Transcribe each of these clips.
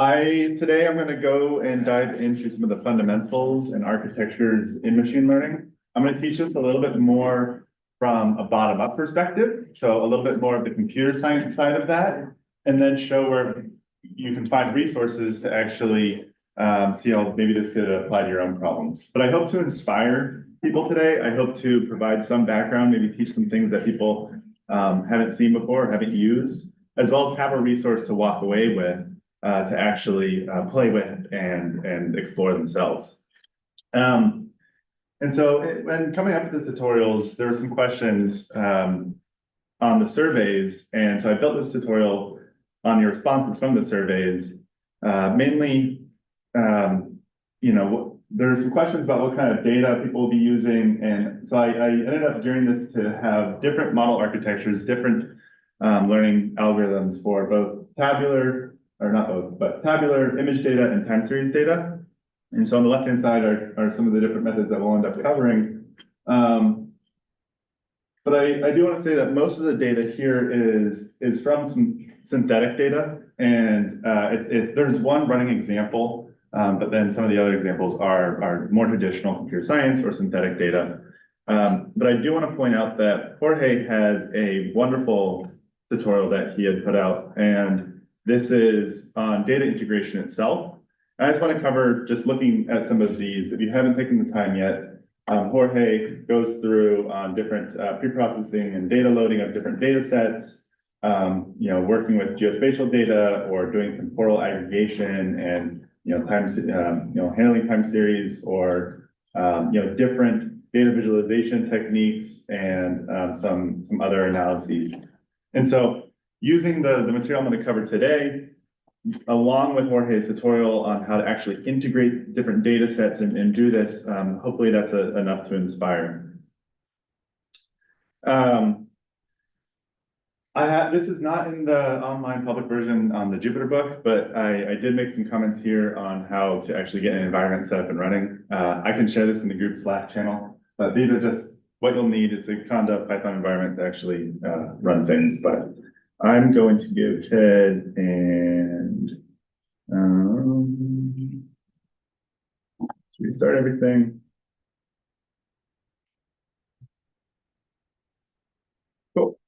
Today I'm going to go and dive into some of the fundamentals and architectures in machine learning. I'm going to teach us a little bit more from a bottom-up perspective, so a little bit more of the computer science side of that, and then show where you can find resources to actually see how maybe this could apply to your own problems. But I hope to inspire people today. I hope to provide some background, maybe teach some things that people haven't seen before, haven't used, as well as have a resource to walk away with to actually play with and explore themselves. And so when coming up with the tutorials, there were some questions on the surveys. And so I built this tutorial on your responses from the surveys, mainly, there's some questions about what kind of data people will be using. And so I ended up gearing this to have different model architectures, different learning algorithms for both tabular, or not both, but tabular, image data, and time series data. And so on the left-hand side are some of the different methods that we'll end up covering. But I do want to say that most of the data here is from some synthetic data, and there's one running example, but then some of the other examples are more traditional computer science or synthetic data. But I do want to point out that Jorge has a wonderful tutorial that he had put out, and this is on data integration itself. And I just want to cover, just looking at some of these, if you haven't taken the time yet, Jorge goes through different pre-processing and data loading of different data sets, working with geospatial data or doing temporal aggregation and, handling time series or, different data visualization techniques and some other analyses. And so using the material I'm going to cover today, along with Jorge's tutorial on how to actually integrate different data sets and do this, hopefully that's enough to inspire. This is not in the online public version on the Jupyter book, but I did make some comments here on how to actually get an environment set up and running. I can share this in the group Slack channel, but these are just what you'll need. It's a conda Python environment to actually run things, but I'm going to give Ted and restart everything. Cool.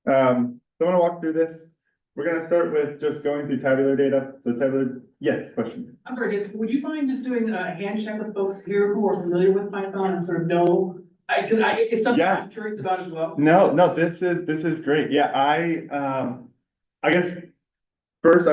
So I want to walk through this. We're going to start with just going through tabular data. So tabular, yes, question. I'm sorry, would you mind just doing a hand check with folks here who are familiar with Python and sort of know? It's something I'm curious about as well. No, this is great. Yeah, I guess first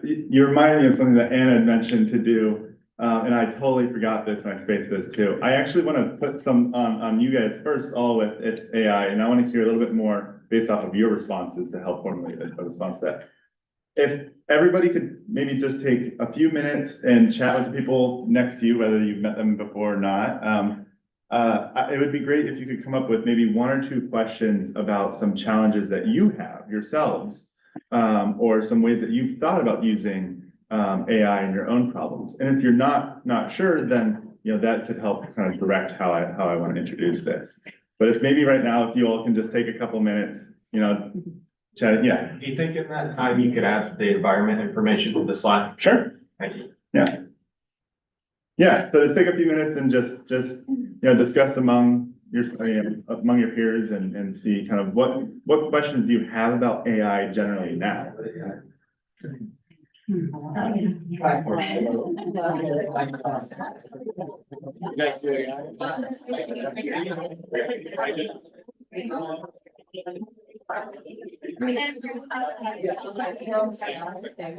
you reminded me of something that Anna had mentioned to do, and I totally forgot this and I spaced this too. I actually want to put some on you guys first, all with AI, and I want to hear a little bit more based off of your responses to help formulate a response to that. If everybody could maybe just take a few minutes and chat with the people next to you, whether you've met them before or not. It would be great if you could come up with maybe one or two questions about some challenges that you have yourselves, or some ways that you've thought about using AI in your own problems. And if you're not sure, then that could help kind of direct how I want to introduce this. But if maybe right now, if you all can just take a couple minutes, chat. Yeah. Do you think in that time you could add the environment information to the Slack? Sure. Thank you. Yeah. Yeah. So just take a few minutes and just discuss among your peers and see kind of what questions do you have about AI generally now.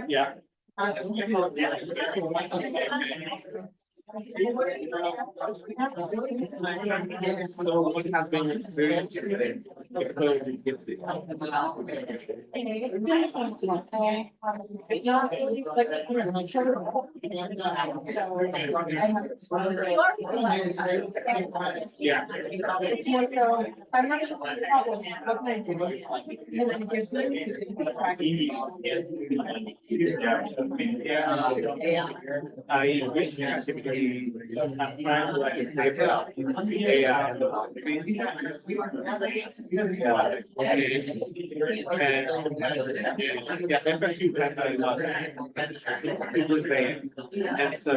Yeah. What has been experienced today? And so,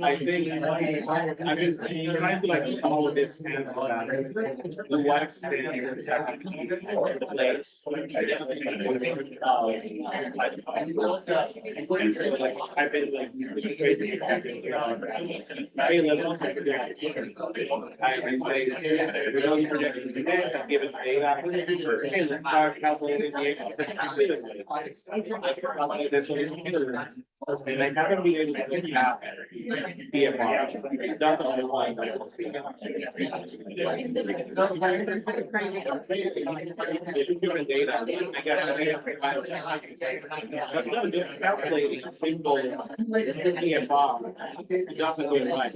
I think I've been trying to like come up with this answer about to what extent the place. And so like I've been like. I've given data. Calculating and I haven't been able to get out BMR. Not the only one that will speak. Human data, I got the data. But no, just calculating a simple BMR, it doesn't go right.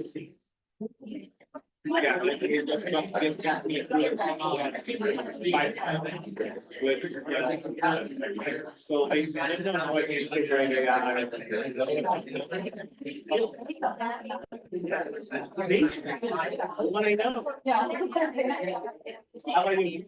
Yeah, like it just got me a so I don't know how I can figure it out. What I know. How about you?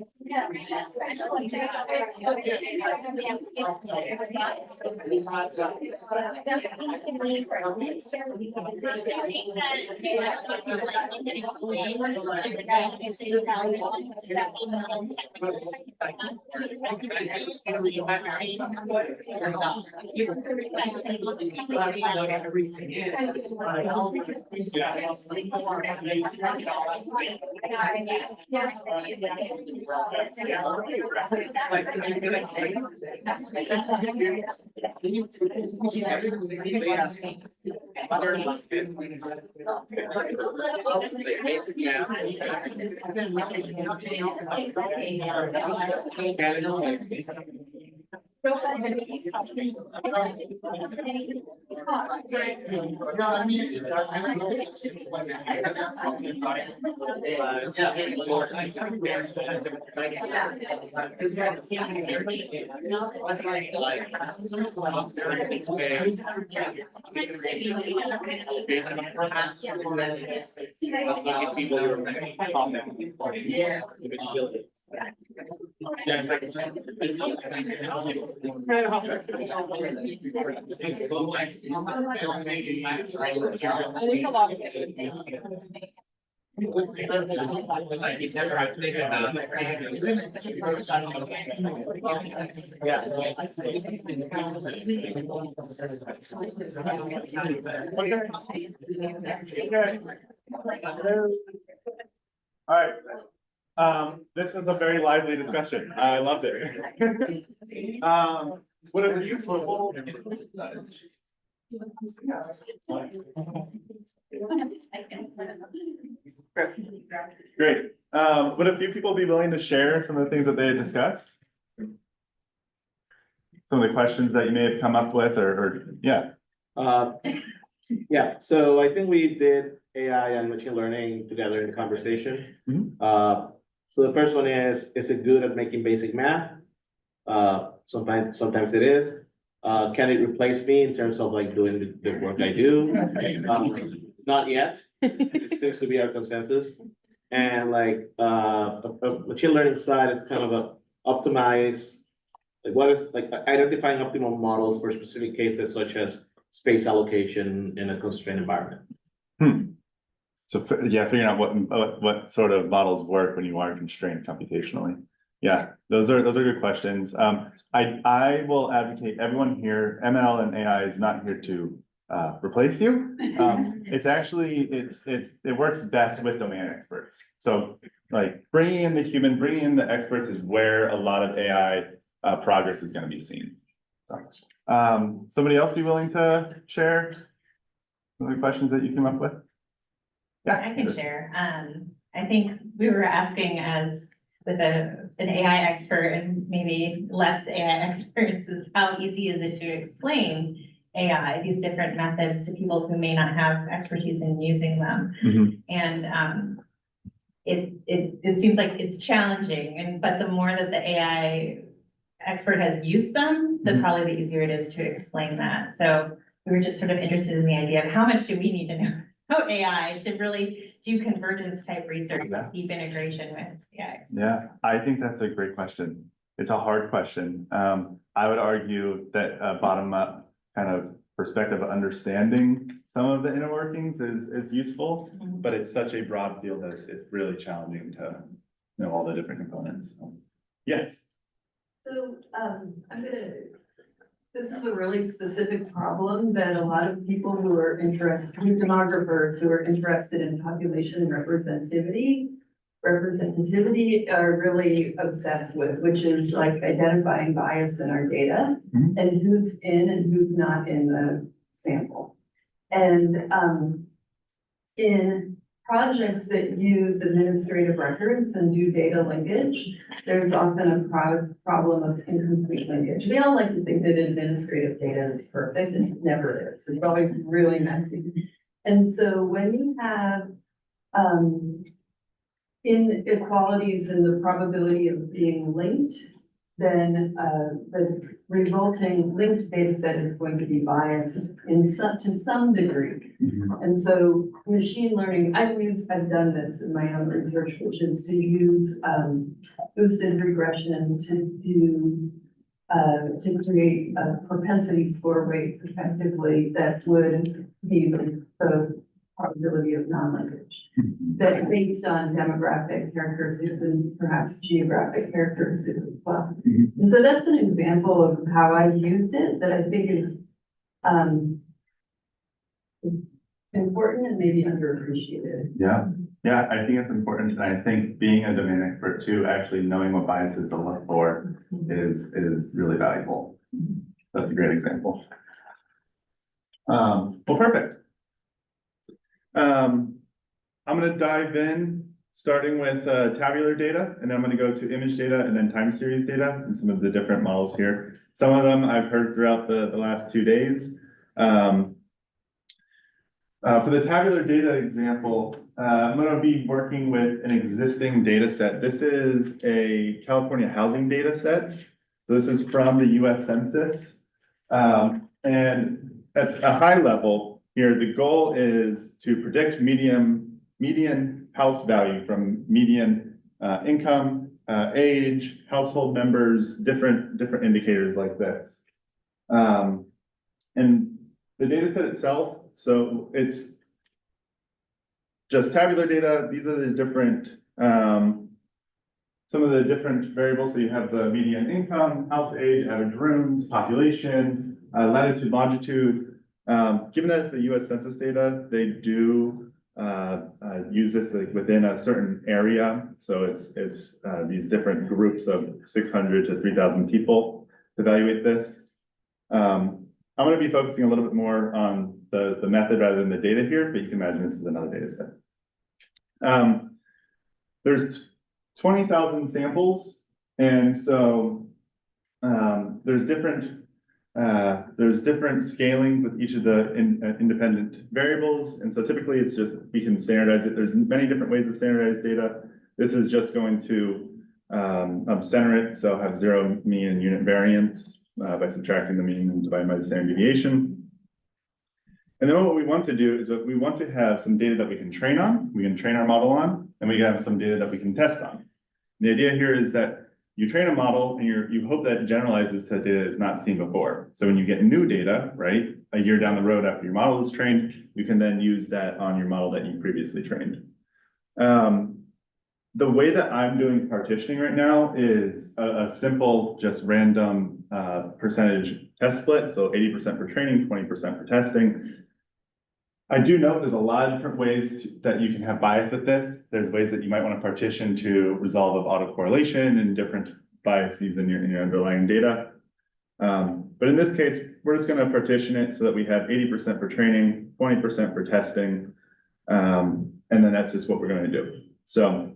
All right. This was a very lively discussion. I loved it. What a beautiful. Great. Would a few people be willing to share some of the things that they discussed? Some of the questions that you may have come up with or yeah. Yeah, so I think we did AI and machine learning together in the conversation. So the first one is it good at making basic math? Sometimes it is. Can it replace me in terms of like doing the work I do? Not yet. It seems to be our consensus. And like a machine learning side is kind of a optimize, like what is like identifying optimal models for specific cases such as space allocation in a constrained environment. So yeah, figuring out what sort of models work when you are constrained computationally. Yeah, those are good questions. I will advocate everyone here. ML and AI is not here to replace you. It's actually it works best with domain experts. So like bringing in the human, bringing in the experts is where a lot of AI progress is going to be seen. So, somebody else be willing to share some of the questions that you came up with? Yeah, I can share. I think we were asking as with an AI expert and maybe less AI experts is how easy is it to explain AI, these different methods to people who may not have expertise in using them. And it seems like it's challenging, but the more that the AI expert has used them, the Mhm. probably the easier it is to explain that. So we were just sort of interested in the idea of how much do we need to know about AI to really do convergence type research, Yeah. deep integration with AI. Yeah, I think that's a great question. It's a hard question. I would argue that a bottom up kind of perspective of understanding some of the inner workings is useful, Mhm. but it's such a broad field that it's really challenging to know all the different components. So, yes. So, this is a really specific problem that a lot of people who are interested, demographers who are interested in population representativity are really obsessed with, which is like identifying bias in our data Mhm. and who's in and who's not in the sample. And, in projects that use administrative records and do data linkage, there's often a problem of incomplete linkage. We all like to think that administrative data is perfect, and it never is. It's always really messy. And so when you have, inequalities in the probability of being linked, then, the resulting linked data set is going to be biased to some degree. And so machine learning, I've done this in my own research, which is to use boosted regression to create a propensity score weight effectively that would be the probability of non-linkage. That based on demographic characteristics and perhaps geographic characteristics as well. And so that's an example of how I've used it that I think is important and maybe underappreciated. Yeah, yeah, I think it's important, and I think being a domain expert too, actually knowing what biases to look for is really valuable. That's a great example. Well, perfect. I'm gonna dive in, starting with tabular data, and then I'm gonna go to image data and then time series data and some of the different models here. Some of them I've heard throughout the last 2 days. For the tabular data example, I'm gonna be working with an existing data set. This is a California housing data set. So this is from the US Census. And at a high level here, the goal is to predict median house value from median income, age, household members, different indicators like this. And the data set itself, so it's just tabular data. These are the different, some of the different variables. So you have the median income, house age, average rooms, population, latitude, longitude. Given that it's the US Census data, they do use this like within a certain area. So it's these different groups of 600 to 3,000 people to evaluate this. I'm going to be focusing a little bit more on the method rather than the data here, but you can imagine this is another data set. There's 20,000 samples, and so there's different scalings with each of the independent variables, and so typically it's just we can standardize it. There's many different ways to standardize data. This is just going to center it, so have zero mean and unit variance by subtracting the mean and dividing by the standard deviation. And then what we want to do is that we want to have some data that we can train on, we can train our model on, and we have some data that we can test on. The idea here is that you train a model and you hope that it generalizes to data that's not seen before. So when you get new data, right, a year down the road after your model is trained, you can then use that on your model that you previously trained. The way that I'm doing partitioning right now is a simple, just random percentage test split. So 80% for training, 20% for testing. I do know there's a lot of different ways that you can have bias with this. There's ways that you might want to partition to resolve of autocorrelation and different biases in your underlying data. But in this case, we're just going to partition it so that we have 80% for training, 20% for testing. And then that's just what we're going to do. So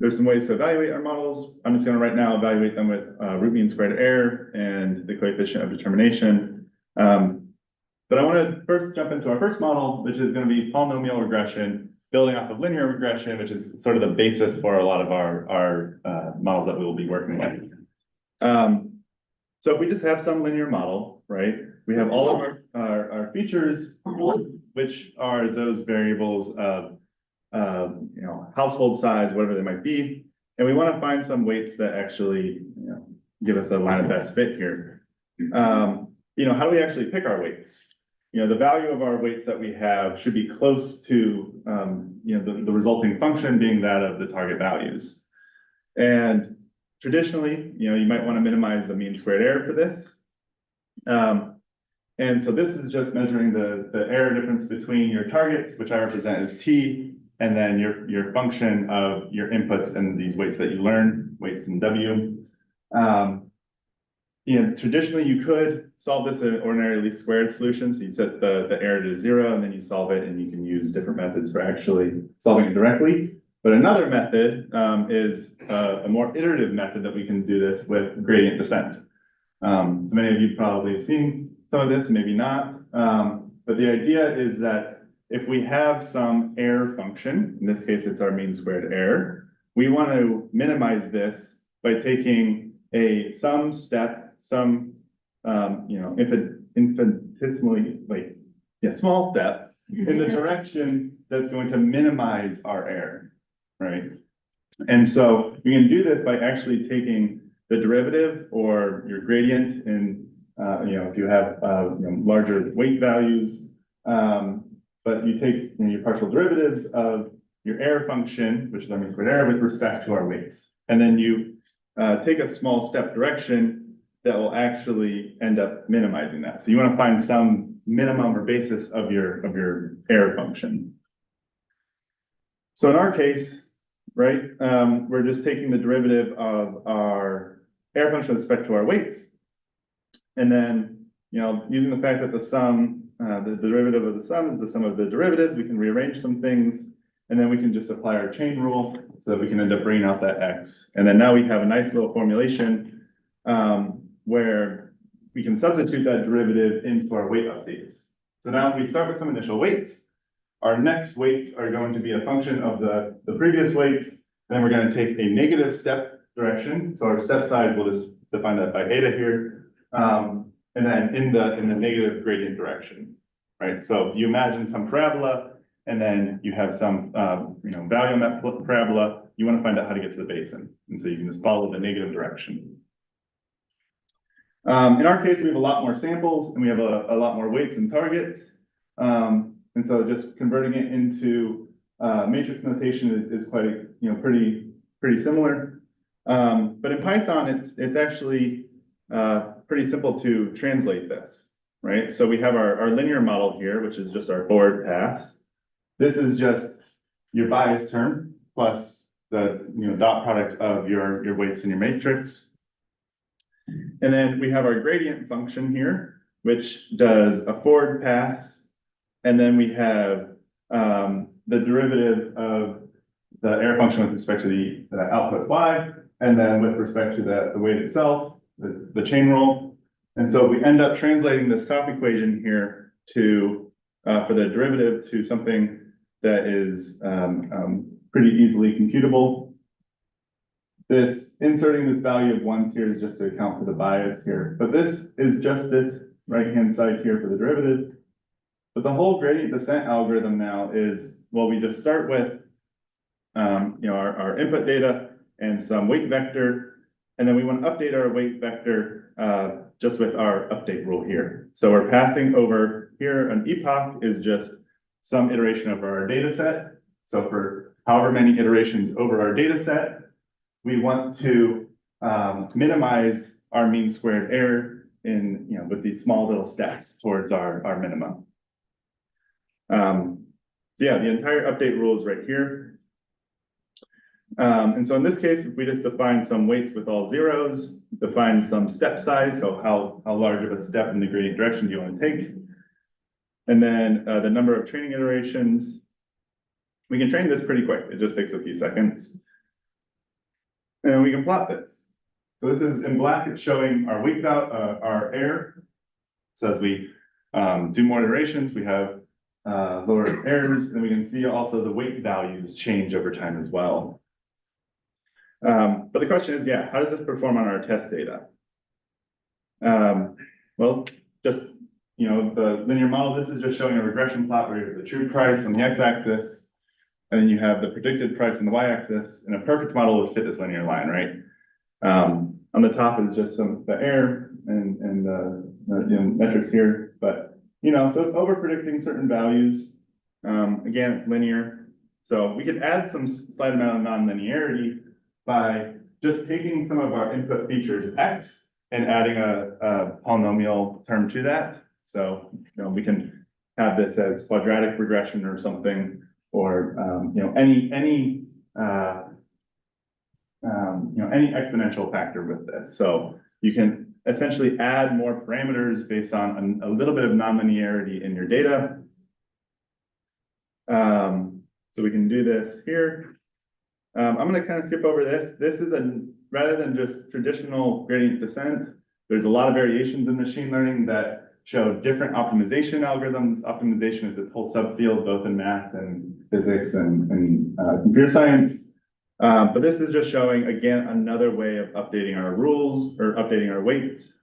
there's some ways to evaluate our models. I'm just going to right now evaluate them with root mean squared error and the coefficient of determination. But I want to first jump into our first model, which is going to be polynomial regression building off of linear regression, which is sort of the basis for a lot of our models that we will be working with. So if we just have some linear model, right, we have all of our features, which are those variables of, you know, household size, whatever they might be. And we want to find some weights that actually, you know, give us a line of best fit here. You know, how do we actually pick our weights? You know, the value of our weights that we have should be close to, you know, the resulting function being that of the target values. And traditionally, you know, you might want to minimize the mean squared error for this. And so this is just measuring the error difference between your targets, which I represent as T, and then your function of your inputs and these weights that you learn, weights in W. You know, traditionally you could solve this in an ordinary least squared solution. So you set the error to 0 and then you solve it, and you can use different methods for actually solving it directly. But another method is a more iterative method that we can do this with gradient descent. So many of you probably have seen some of this, maybe not. But the idea is that if we have some error function, in this case, it's our mean squared error, we want to minimize this by taking some step, you know, infinitesimally, like, yeah, small step in the direction that's going to minimize our error, right? And so we can do this by actually taking the derivative or your gradient in, you know, if you have, you know, larger weight values, but you take, you know, your partial derivatives of your error function, which is our mean squared error, with respect to our weights. And then you take a small step direction that will actually end up minimizing that. So you want to find some minimum or basis of your error function. So in our case, right, we're just taking the derivative of our error function with respect to our weights. And then, you know, using the fact that the sum, the derivative of the sum is the sum of the derivatives, we can rearrange some things, and then we can just apply our chain rule so that we can end up bringing out that x. And then now we have a nice little formulation where we can substitute that derivative into our weight updates. So now we start with some initial weights. Our next weights are going to be a function of the previous weights. Then we're going to take a negative step direction. So our step size, we'll just define that by eta here. And then in the negative gradient direction, right? So you imagine some parabola, and then you have some, you know, value on that parabola. You want to find out how to get to the basin. And so you can just follow the negative direction. In our case, we have a lot more samples and we have a lot more weights and targets. And so just converting it into matrix notation is quite, you know, pretty similar. But in Python, it's actually pretty simple to translate this, right? So we have our linear model here, which is just our forward pass. This is just your bias term plus the, you know, dot product of your weights in your matrix. And then we have our gradient function here, which does a forward pass. And then we have the derivative of the error function with respect to the outputs y, and then with respect to the weight itself, the chain rule. And so we end up translating this top equation here to, for the derivative, to something that is pretty easily computable. Inserting this value of 1s here is just to account for the bias here, but this is just this right-hand side here for the derivative. But the whole gradient descent algorithm now is, well, we just start with, you know, our input data and some weight vector, and then we want to update our weight vector just with our update rule here. So we're passing over here, an epoch is just some iteration of our data set. So for however many iterations over our data set, we want to minimize our mean squared error in, you know, with these small little steps towards our minimum. So yeah, the entire update rule is right here. And so in this case, if we just define some weights with all zeros, define some step size, so how large of a step in the gradient direction do you want to take? And then the number of training iterations. We can train this pretty quick. It just takes a few seconds. And we can plot this. So this is in black, it's showing our weight value, our error. So as we do more iterations, we have lower errors, and we can see also the weight values change over time as well. But the question is, yeah, how does this perform on our test data? Well, just, you know, the linear model, this is just showing a regression plot where you have the true price on the x-axis, and then you have the predicted price on the y-axis, and a perfect model would fit this linear line, right? On the top is just the error and the you know, metrics here, but, you know, so it's over predicting certain values. Again, it's linear, so we could add some slight amount of non-linearity by just taking some of our input features x and adding a polynomial term to that. So, you know, we can have this as quadratic regression or something, or, you know, any exponential factor with this. So you can essentially add more parameters based on a little bit of nonlinearity in your data. So we can do this here. I'm gonna kind of skip over this. This is rather than just traditional gradient descent, there's a lot of variations in machine learning that show different optimization algorithms. Optimization is its whole subfield, both in math and physics and computer science. But this is just showing, again, another way of updating our rules or updating our weights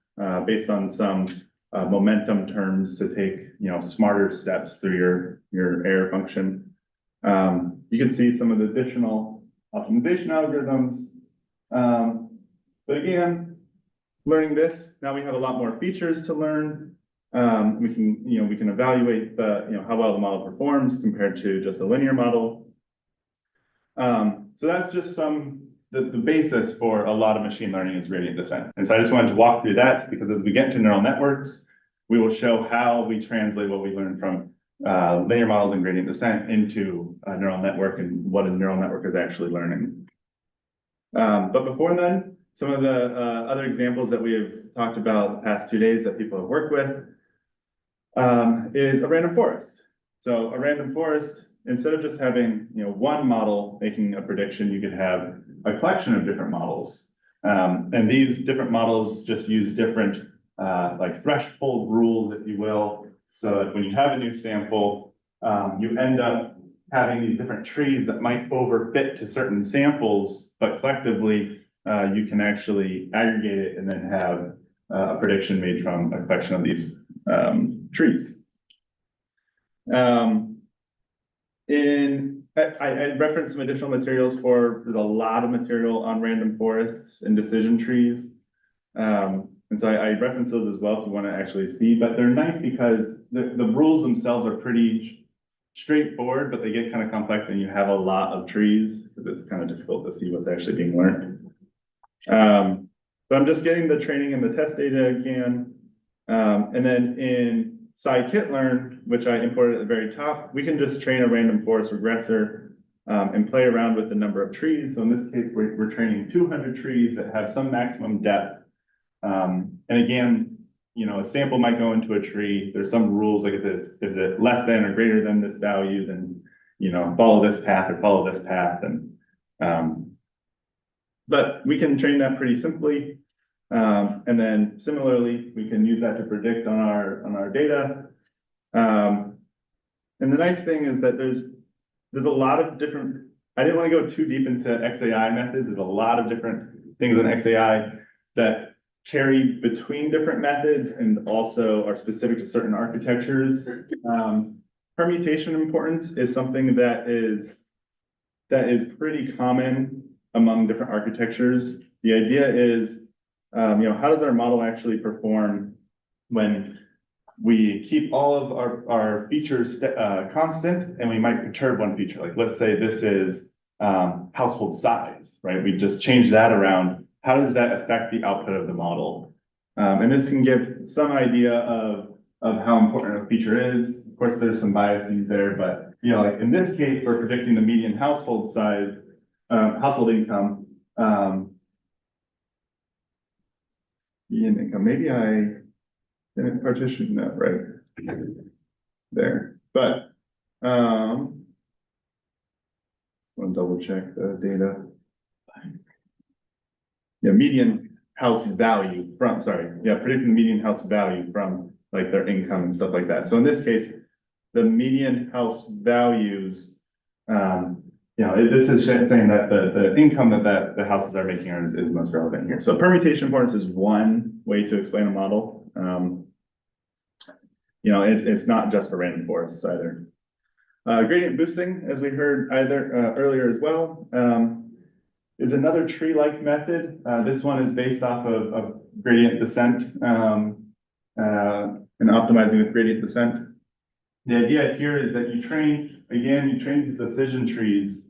based on some momentum terms to take, you know, smarter steps through your error function. You can see some of the additional optimization algorithms. But again, learning this, now we have a lot more features to learn. We can evaluate how well the model performs compared to just a linear model. So that's just the basis for a lot of machine learning is gradient descent. And so I just wanted to walk through that because as we get into neural networks, we will show how we translate what we learned from linear models and gradient descent into a neural network and what a neural network is actually learning. But before then, some of the other examples that we have talked about the past 2 days that people have worked with is a random forest. So a random forest, instead of just having, you know, one model making a prediction, you could have a collection of different models. And these different models just use different like threshold rules, if you will. So that when you have a new sample, you end up having these different trees that might overfit to certain samples, but collectively you can actually aggregate it and then have a prediction made from a collection of these trees. I referenced some additional materials there's a lot of material on random forests and decision trees. And so I reference those as well if you want to actually see, but they're nice because the rules themselves are pretty straightforward, but they get kind of complex and you have a lot of trees because it's kind of difficult to see what's actually being learned. But I'm just getting the training and the test data again. And then in scikit-learn, which I imported at the very top, we can just train a random forest regressor and play around with the number of trees. So in this case, we're training 200 trees that have some maximum depth. And again, you know, a sample might go into a tree. There's some rules like if is it less than or greater than this value, then, you know, follow this path or follow this path. And but we can train that pretty simply. And then similarly, we can use that to predict on our data. And the nice thing is that there's a lot of different, I didn't want to go too deep into XAI methods. There's a lot of different things in XAI that carry between different methods and also are specific to certain architectures. Permutation importance is something that is pretty common among different architectures. The idea is, you know, how does our model actually perform when we keep all of our features constant and we might perturb one feature? Like let's say this is household size, right? We just change that around. How does that affect the output of the model? And this can give some idea of how important a feature is. Of course, there's some biases there, but you know, like in this case, we're predicting the median household size, household income. Median income. Maybe I didn't partition that right there, but I want to double check the data. Yeah, median house value predicting the median house value from like their income and stuff like that. So in this case, the median house values, this is saying that the income that the houses are making is most relevant here. So permutation importance is one way to explain a model. It's not just for random forests either. Gradient boosting, as we heard earlier as well, is another tree-like method. This one is based off of gradient descent, and optimizing with gradient descent. The idea here is that you train these decision trees,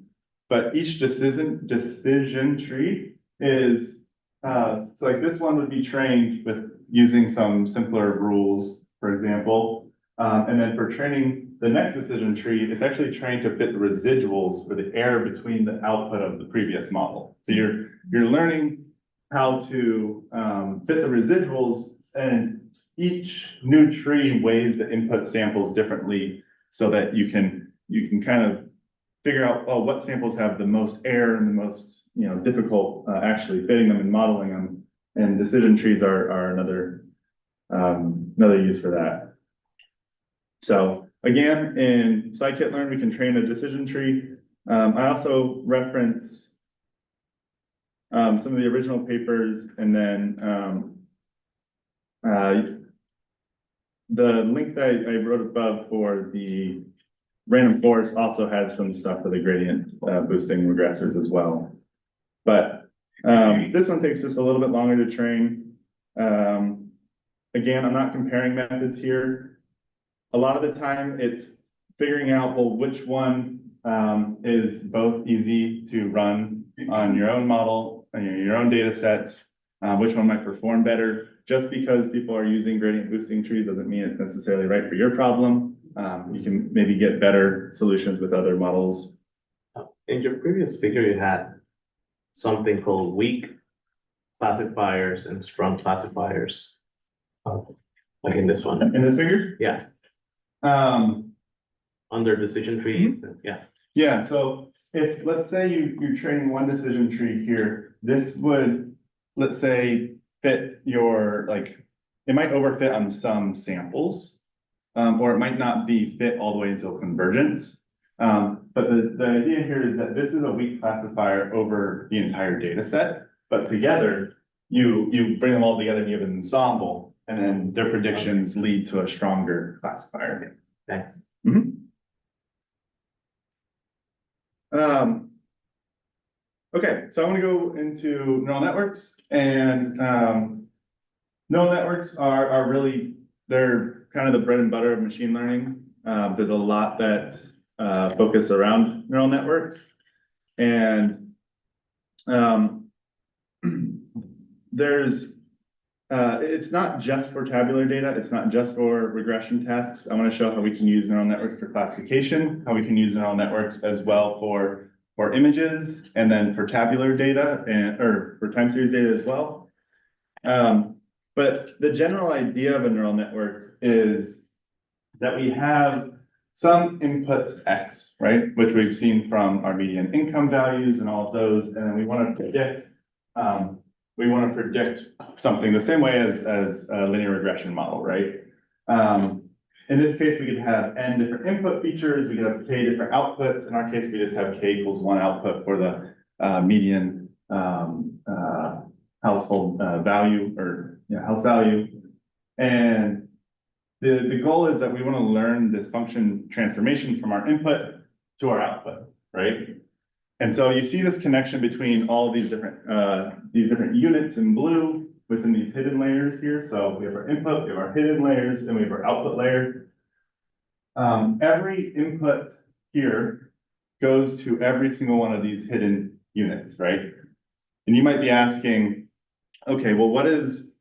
but each decision tree is, so like this one would be trained with using some simpler rules, for example. And then for training the next decision tree, it's actually trained to fit the residuals for the error between the output of the previous model. So you're learning how to fit the residuals, and each new tree weighs the input samples differently so that you can kind of figure out, oh, what samples have the most error and the most, difficult actually fitting them and modeling them. And decision trees are another use for that. So again, in scikit-learn, we can train a decision tree. I also reference some of the original papers, and then the link that I wrote above for the random forest also has some stuff for the gradient boosting regressors as well. But this one takes just a little bit longer to train. Again, I'm not comparing methods here. A lot of the time it's figuring out, well, which one is both easy to run on your own model and your own data sets, which one might perform better. Just because people are using gradient boosting trees doesn't mean it's necessarily right for your problem. You can maybe get better solutions with other models. In your previous figure, you had something called weak classifiers and strong classifiers. Like in this one. In this figure? Yeah. Under decision trees, yeah. Yeah, so if, let's say you're training one decision tree here, this would, let's say, fit your, it might overfit on some samples, or it might not be fit all the way until convergence. But the idea here is that this is a weak classifier over the entire data set, but together, you bring them all together and you have an ensemble, and then their predictions lead to a stronger classifier. Thanks. Okay, so I want to go into neural networks, and neural networks are really, they're kind of the bread and butter of machine learning. There's a lot that focus around neural networks, and it's not just for tabular data, it's not just for regression tasks. I want to show how we can use neural networks for classification, how we can use neural networks as well for images, and then for tabular data or for time series data as well. But the general idea of a neural network is that we have some inputs X, right? Which we've seen from our median income values and all of those, and then we want to predict something the same way as a linear regression model, right? In this case, we could have n different input features, we could have k different outputs. In our case, we just have k equals 1 output for the median household value, or house value. And the goal is that we want to learn this function transformation from our input to our output, right? And so you see this connection between all these different units in blue within these hidden layers here. So we have our input, we have our hidden layers, and we have our output layer. Every input here goes to every single one of these hidden units, right? And you might be asking, okay, well, what is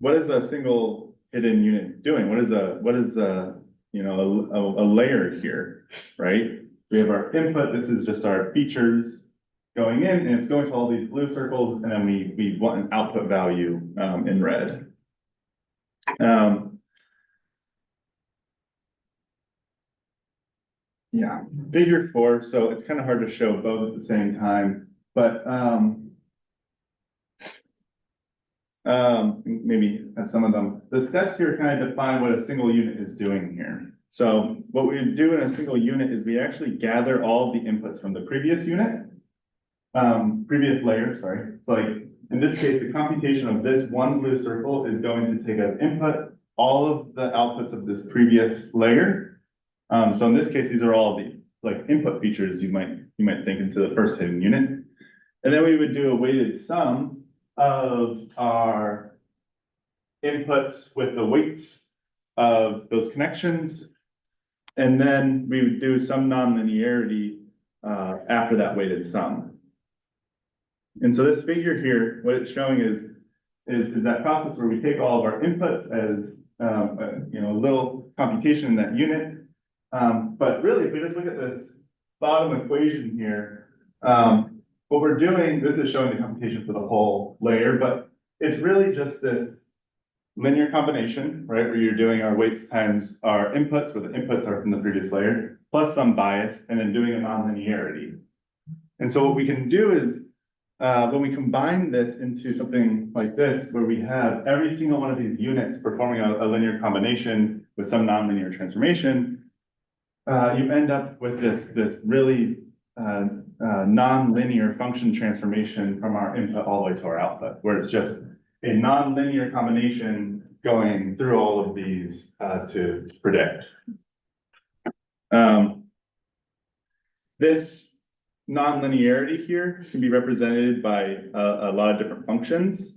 a single hidden unit doing? What is a layer here, right? We have our input, this is just our features going in, and it's going to all these blue circles, and then we want an output value in red. Yeah, figure 4, so it's kind of hard to show both at the same time, but maybe some of them. The steps here kind of define what a single unit is doing here. So what we do in a single unit is we actually gather all the inputs from the previous unit. Previous layer, sorry. So like, in this case, the computation of this one blue circle is going to take as input all of the outputs of this previous layer. So in this case, these are all the like input features you might think into the first hidden unit. And then we would do a weighted sum of our inputs with the weights of those connections. And then we would do some nonlinearity after that weighted sum. And so this figure here, what it's showing is that process where we take all of our inputs as a little computation in that unit. But really, if we just look at this bottom equation here, what we're doing, this is showing the computation for the whole layer, but it's really just this linear combination, right? Where you're doing our weights times our inputs, where the inputs are from the previous layer, plus some bias, and then doing a nonlinearity. And so what we can do is, when we combine this into something like this, where we have every single one of these units performing a linear combination with some nonlinear transformation, you end up with this really non-linear function transformation from our input all the way to our output, where it's just a non-linear combination going through all of these to predict. This non-linearity here can be represented by a lot of different functions.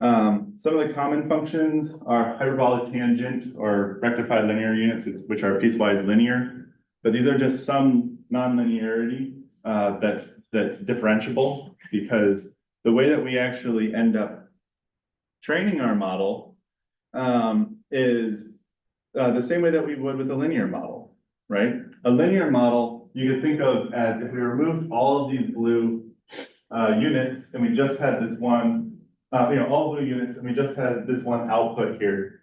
Some of the common functions are hyperbolic tangent or rectified linear units, which are piecewise linear, but these are just some non-linearity that's differentiable, because the way that we actually end up training our model is the same way that we would with a linear model, right? A linear model you could think of as if we removed all of these blue units and we just had this one, all blue units, and we just had this one output here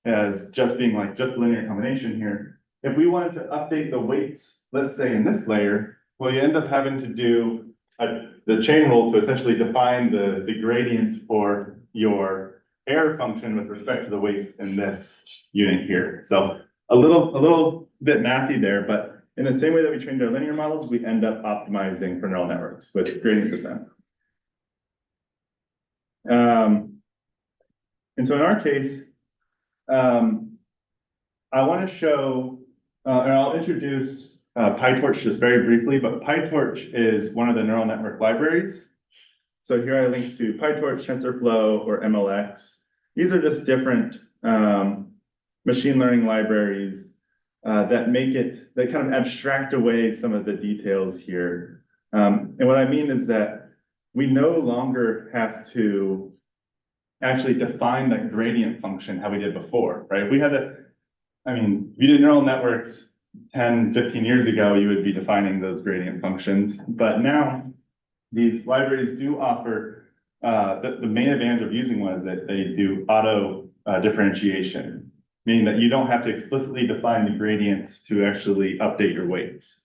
as just being like just linear combination here. If we wanted to update the weights, let's say in this layer, well, you end up having to do the chain rule to essentially define the gradient for your error function with respect to the weights in this unit here. So a little bit mathy there, but in the same way that we trained our linear models, we end up optimizing for neural networks with gradient descent. And so in our case, I want to show, and I'll introduce PyTorch just very briefly, but PyTorch is one of the neural network libraries. So here I link to PyTorch, TensorFlow, or MLX. These are just different machine learning libraries that kind of abstract away some of the details here. And what I mean is that we no longer have to actually define the gradient function how we did before, right? If you did neural networks 10, 15 years ago, you would be defining those gradient functions. But now these libraries do offer, the main advantage of using one is that they do auto differentiation, meaning that you don't have to explicitly define the gradients to actually update your weights.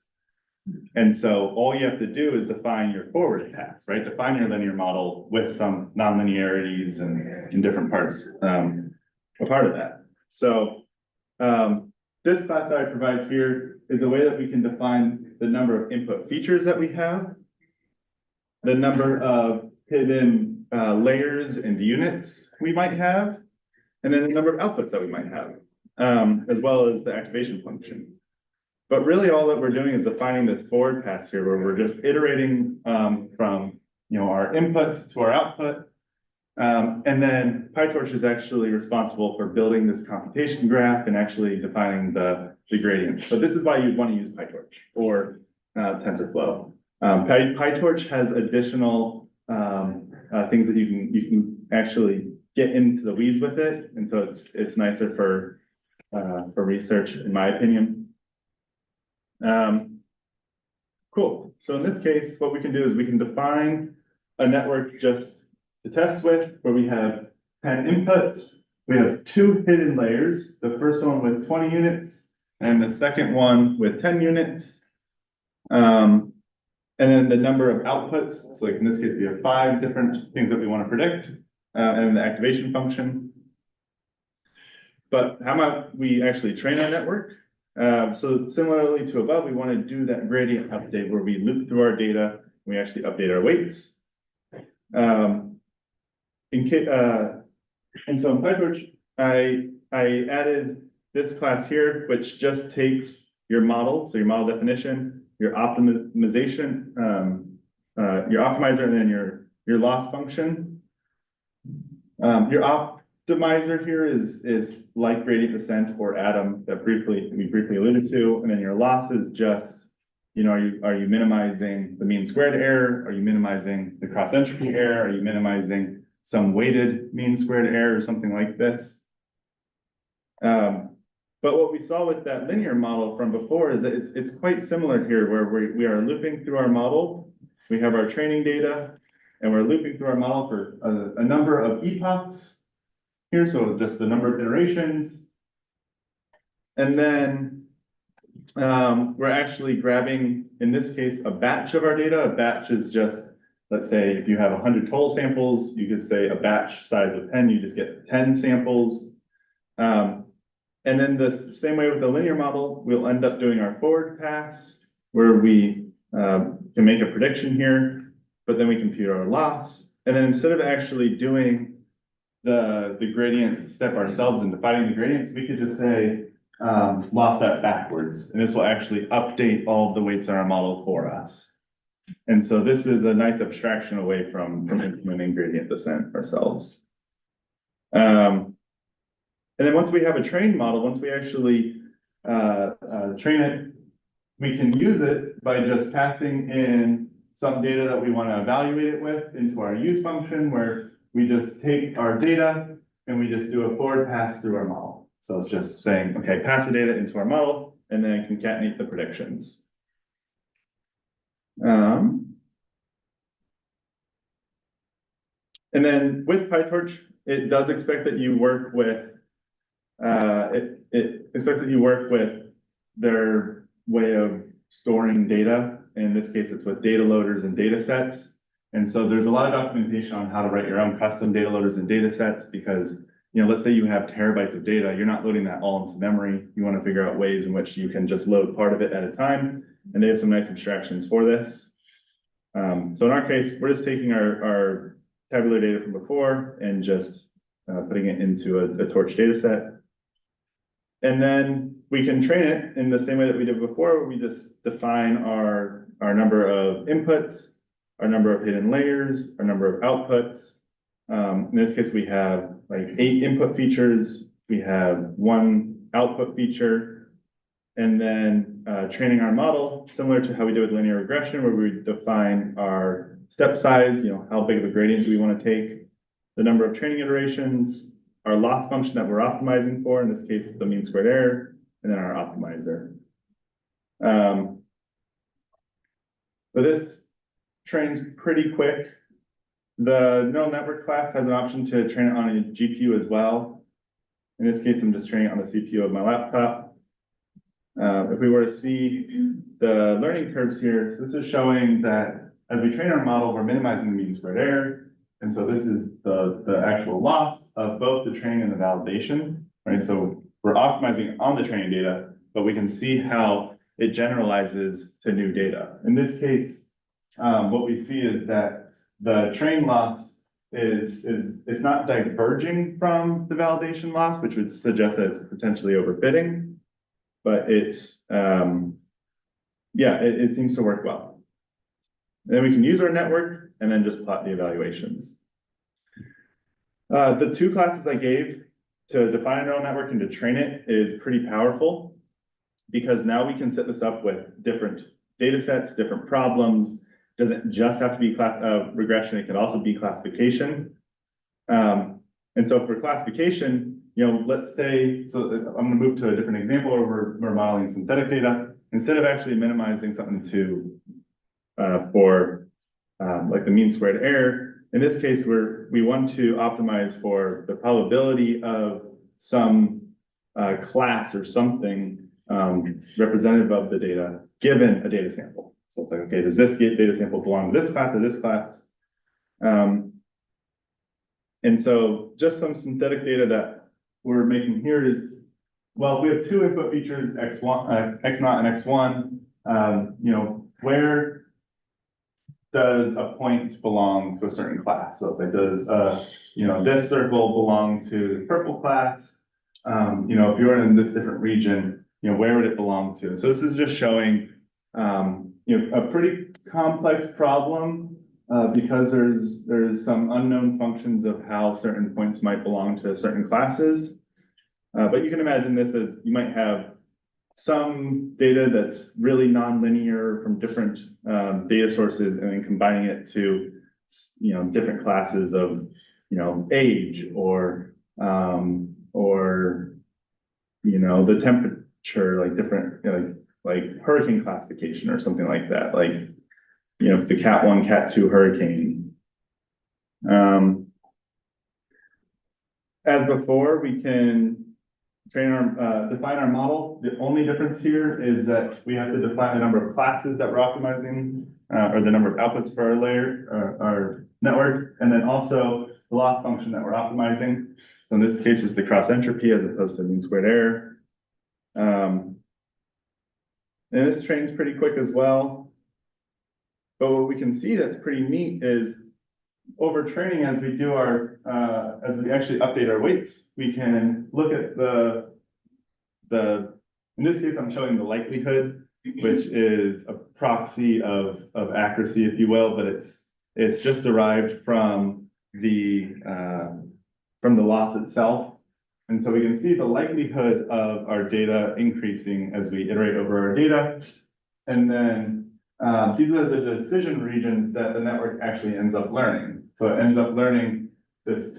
And so all you have to do is define your forward paths, right? Define your linear model with some nonlinearities and in different parts, a part of that. So this class that I provide here is a way that we can define the number of input features that we have, the number of hidden layers and units we might have, and then the number of outputs that we might have, as well as the activation function. But really all that we're doing is defining this forward pass here, where we're just iterating from our input to our output. And then PyTorch is actually responsible for building this computation graph and actually defining the gradients. But this is why you'd want to use PyTorch or TensorFlow. PyTorch has additional things that you can actually get into the weeds with it, and so it's nicer for research, in my opinion. Cool. So in this case, what we can do is we can define a network just to test with, where we have 10 inputs. We have 2 hidden layers, the first one with 20 units and the second one with 10 units. And then the number of outputs. So like in this case, we have 5 different things that we want to predict, and the activation function. but how about we actually train our network? So similarly to above, we want to do that gradient update where we loop through our data, we actually update our weights. And so in PyTorch, I added this class here, which just takes your model, so your model definition, your optimization, your optimizer, and then your loss function. Your optimizer here is like gradient descent or Atom that we briefly alluded to, and then your loss is just, you know, are you minimizing the mean squared error? Are you minimizing the cross entropy error? Are you minimizing some weighted mean squared error or something like this? But what we saw with that linear model from before is that it's quite similar here, where we are looping through our model. We have our training data, and we're looping through our model for a number of epochs here, so just the number of iterations. And then we're actually grabbing, in this case, a batch of our data. A batch is just, let's say, if you have 100 total samples, you could say a batch size of 10, you just get 10 samples. And then the same way with the linear model, we'll end up doing our forward pass, where we can make a prediction here, but then we compute our loss. And then instead of actually doing the gradient step ourselves and defining the gradients, we could just say loss that backwards, and this will actually update all of the weights in our model for us. And so this is a nice abstraction away from implementing gradient descent ourselves. And then once we have a trained model, once we actually train it, we can use it by just passing in some data that we want to evaluate it with into our use function, where we just take our data and we just do a forward pass through our model. So it's just saying, okay, pass the data into our model and then concatenate the predictions. And then with PyTorch, it does expect that you work with it expects that you work with their way of storing data. In this case, it's with data loaders and data sets. And so there's a lot of documentation on how to write your own custom data loaders and data sets, because, you know, let's say you have terabytes of data, you're not loading that all into memory. You want to figure out ways in which you can just load part of it at a time. And they have some nice abstractions for this. So in our case, we're just taking our tabular data from before and just putting it into a Torch data set. And then we can train it in the same way that we did before. We just define our number of inputs, our number of hidden layers, our number of outputs. In this case, we have like 8 input features. We have 1 output feature, and then training our model, similar to how we did with linear regression, where we define our step size, you know, how big of a gradient do we want to take, the number of training iterations, our loss function that we're optimizing for, in this case, the mean squared error, and then our optimizer. So this trains pretty quick. The neural network class has an option to train it on a GPU as well. In this case, I'm just training it on the CPU of my laptop. If we were to see the learning curves here, so this is showing that as we train our model, we're minimizing the mean squared error. And so this is the actual loss of both the training and the validation, right? So we're optimizing on the training data, but we can see how it generalizes to new data. In this case, what we see is that the train loss is it's not diverging from the validation loss, which would suggest that it's potentially overfitting, but it's it seems to work well. And then we can use our network and then just plot the evaluations. The 2 classes I gave to define a neural network and to train it is pretty powerful, because now we can set this up with different data sets, different problems. It doesn't just have to be regression, it can also be classification. And so for classification, you know, let's say, so I'm going to move to a different example where we're modeling synthetic data. Instead of actually minimizing something to for like the mean squared error, in this case, we want to optimize for the probability of some class or something representative of the data given a data sample. So it's like, okay, does this data sample belong to this class or this class? And so just some synthetic data that we're making here is, well, we have two input features, X1, X0 and X1. Where does a point belong to a certain class? So it's like, does, this circle belong to this purple class? If you were in this different region, where would it belong to? So this is just showing, a pretty complex problem, because there's some unknown functions of how certain points might belong to certain classes. But you can imagine this as you might have some data that's really nonlinear from different data sources and then combining it to, different classes of, age or the temperature, like different, like hurricane classification or something like that. Like, if it's a Cat 1, Cat 2 hurricane. As before, we can define our model. The only difference here is that we have to define the number of classes that we're optimizing, or the number of outputs for our layer, our network, and then also the loss function that we're optimizing. So in this case, it's the cross entropy as opposed to mean squared error. And this trains pretty quick as well. But what we can see that's pretty neat is over training, as we do as we actually update our weights, we can look at in this case, I'm showing the likelihood, which is a proxy of accuracy, if you will, but it's just derived from the loss itself. And so we can see the likelihood of our data increasing as we iterate over our data. And then these are the decision regions that the network actually ends up learning. So it ends up learning this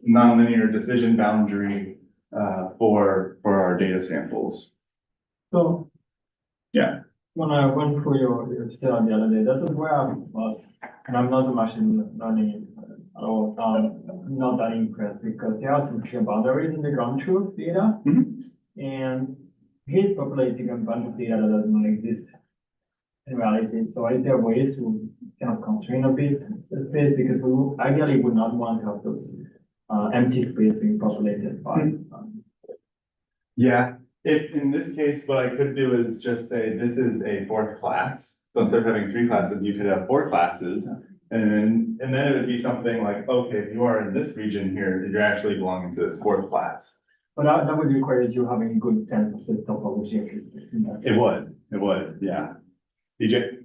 nonlinear decision boundary for our data samples. So. Yeah. When I went through your tutorial the other day, this is where I was, and I'm not a machine learning expert at all. Not that impressed because there are some clear boundaries in the ground truth data. Mm-hmm. And he's populating a bunch of data that does not exist in reality. So is there ways to kind of constrain a bit the space, because we ideally would not want to have those empty space being populated by. Yeah, if in this case, what I could do is just say this is a fourth class. So instead of having 3 classes, you could have 4 classes. And then it would be something like, okay, if you are in this region here, you're actually belonging to this 4th class. But that would require you having a good sense of the topology of this space in that sense. It would, yeah. DJ?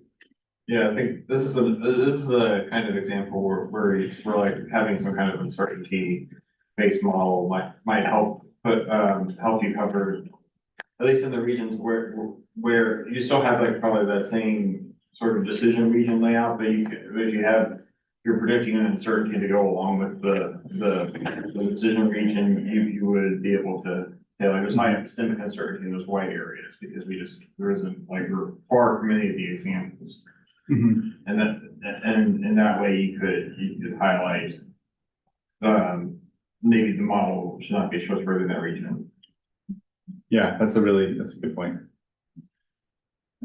Yeah, I think this is a kind of example where we're like having some kind of uncertainty based model might help help you cover, at least in the regions where you still have like probably that same sort of decision region layout, but you're predicting an uncertainty to go along with the decision region, you would be able to say like there's high epistemic uncertainty in those white areas because there isn't like we're far from any of the examples. Mm-hmm. And in that way you could highlight maybe the model should not be trustworthy in that region. Yeah, that's a good point.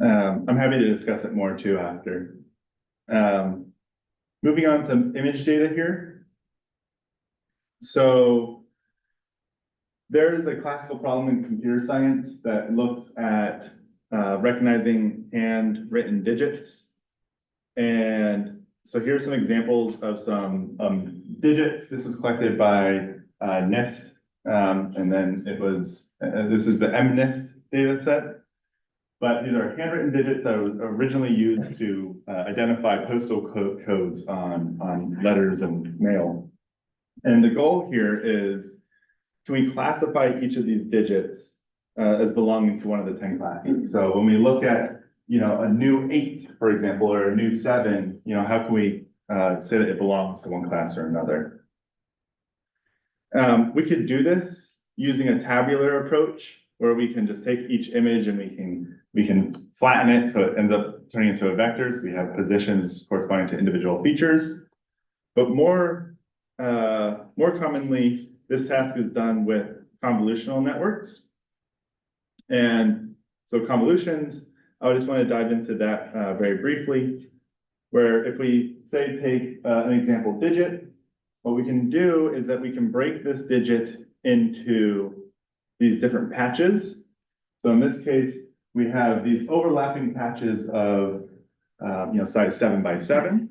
I'm happy to discuss it more too after. Moving on to image data here. So there is a classical problem in computer science that looks at recognizing handwritten digits. And so here's some examples of some digits. This was collected by NIST, and then this is the MNIST data set. But these are handwritten digits that were originally used to identify postal codes on letters and mail. And the goal here is, can we classify each of these digits as belonging to one of the 10 classes? So when we look at a new 8, for example, or a new 7, how can we say that it belongs to one class or another? We could do this using a tabular approach, where we can just take each image and we can flatten it so it ends up turning into a vector. So we have positions corresponding to individual features. But more commonly, this task is done with convolutional networks. And so convolutions, I just want to dive into that very briefly, where if we say take an example digit, what we can do is that we can break this digit into these different patches. So in this case, we have these overlapping patches of, size 7 by 7.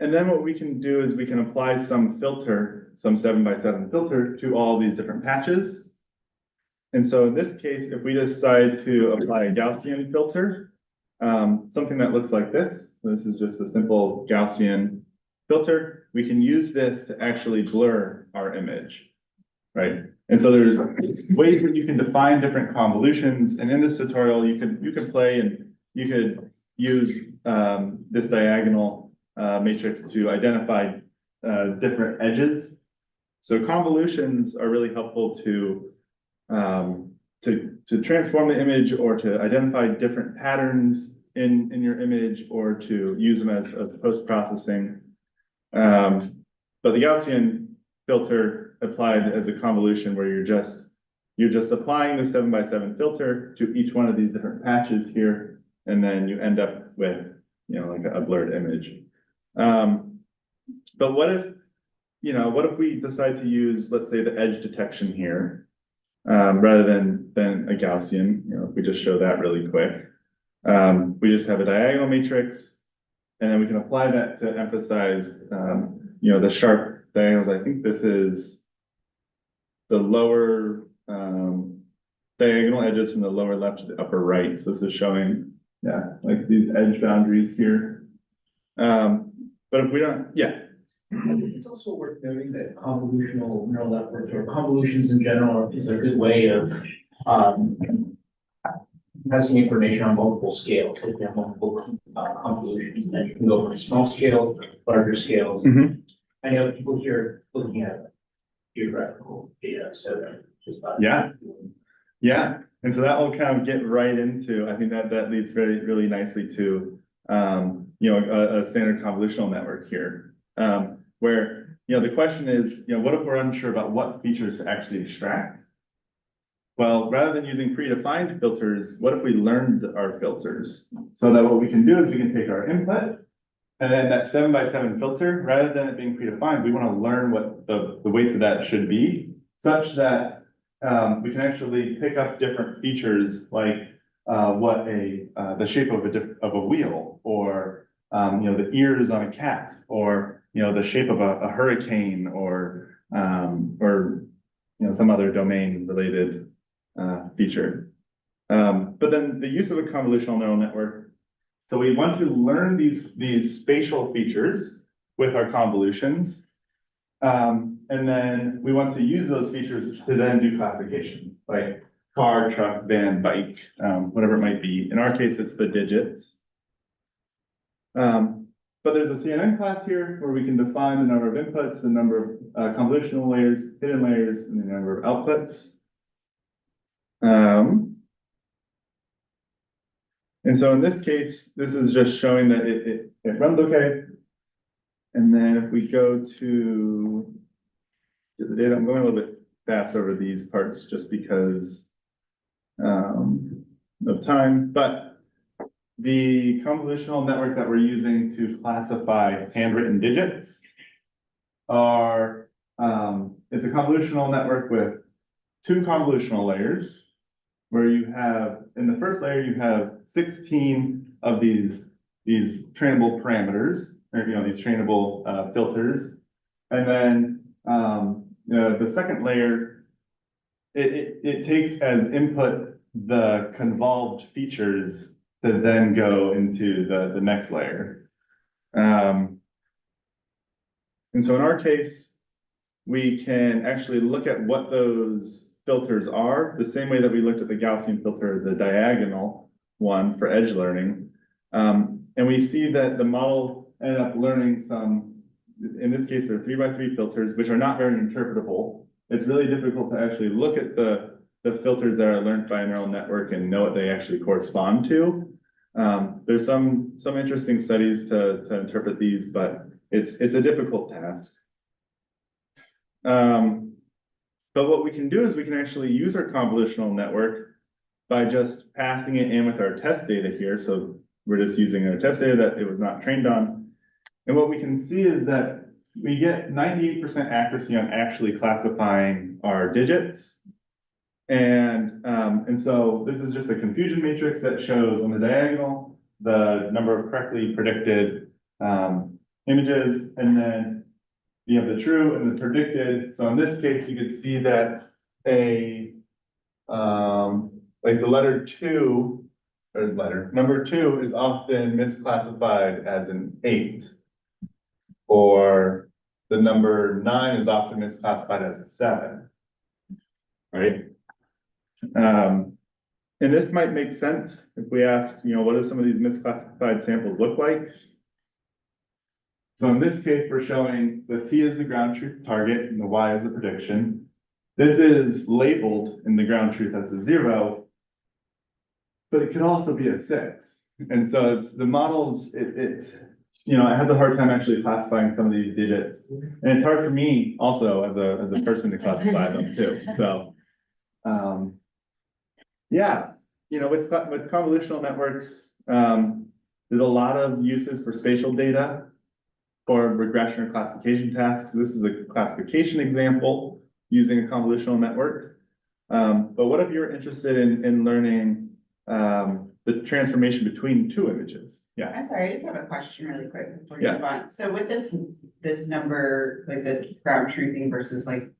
And then what we can do is we can apply some filter, some 7 by 7 filter to all these different patches. And so in this case, if we decide to apply a Gaussian filter, something that looks like this, this is just a simple Gaussian filter, we can use this to actually blur our image, right? And so there's ways that you can define different convolutions, and in this tutorial, you could play and you could use this diagonal matrix to identify different edges. So convolutions are really helpful to transform the image or to identify different patterns in your image or to use them as post-processing. But the Gaussian filter applied as a convolution where you're just applying the 7 by 7 filter to each one of these different patches here, and then you end up with, like a blurred image. But what if we decide to use, let's say, the edge detection here, rather than a Gaussian, if we just show that really quick. We just have a diagonal matrix, and then we can apply that to emphasize, the sharp diagonals. I think this is the lower diagonal edges from the lower left to the upper right. So this is showing, like these edge boundaries here. But if we don't, It's also worth noting that convolutional neural networks or convolutions in general is a good way of passing information on multiple scales. If you have multiple convolutions, then you can go from small scale to larger scales. Mhm. I know people here looking at geographical data, so just about. Yeah, and so that will kind of get right into, I think that leads really nicely to, a standard convolutional network here. Where, the question is, what if we're unsure about what features to actually extract? Well, rather than using predefined filters, what if we learned our filters? So that what we can do is we can take our input, and then that 7 by 7 filter, rather than it being predefined, we want to learn what the weights of that should be, such that we can actually pick up different features like what the shape of a wheel, or the ears on a cat, or the shape of a hurricane, or some other domain related feature. But then the use of a convolutional neural network. So we want to learn these spatial features with our convolutions. And then we want to use those features to then do classification, like car, truck, van, bike, whatever it might be. In our case, it's the digits. But there's a CNN class here where we can define the number of inputs, the number of convolutional layers, hidden layers, and the number of outputs. And so in this case, this is just showing that it runs okay. And then if we go to the data, I'm going a little bit fast over these parts just because of time, but the convolutional network that we're using to classify handwritten digits are, it's a convolutional network with 2 convolutional layers, where you have, in the first layer, you have 16 of these trainable parameters, or these trainable filters. And then the second layer, it takes as input the convolved features to then go into the next layer. And so in our case, we can actually look at what those filters are, the same way that we looked at the Gaussian filter, the diagonal one for edge learning. And we see that the model ended up learning some, in this case, they're 3 by 3 filters, which are not very interpretable. It's really difficult to actually look at the filters that are learned by a neural network and know what they actually correspond to. There's some interesting studies to interpret these, but it's a difficult task. But what we can do is we can actually use our convolutional network by just passing it in with our test data here. So we're just using our test data that it was not trained on. And what we can see is that we get 98% accuracy on actually classifying our digits. And so this is just a confusion matrix that shows on the diagonal, the number of correctly predicted, images, and then you have the true and the predicted. So in this case, you could see that like the letter 2, or number 2 is often misclassified as an 8. Or the number 9 is often misclassified as a 7. Right? And this might make sense if we ask, what do some of these misclassified samples look like? So in this case, we're showing the T is the ground truth target and the Y is the prediction. This is labeled in the ground truth as a 0, but it could also be a 6. And so it's the models, it has a hard time actually classifying some of these digits. And it's hard for me also as a person to classify them too. So, yeah, with convolutional networks, there's a lot of uses for spatial data for regression or classification tasks. This is a classification example using a convolutional network. But what if you're interested in learning the transformation between two images? Yeah. I'm sorry, I just have a question really quick before you Yeah. move on. So with this number, like the ground truthing versus like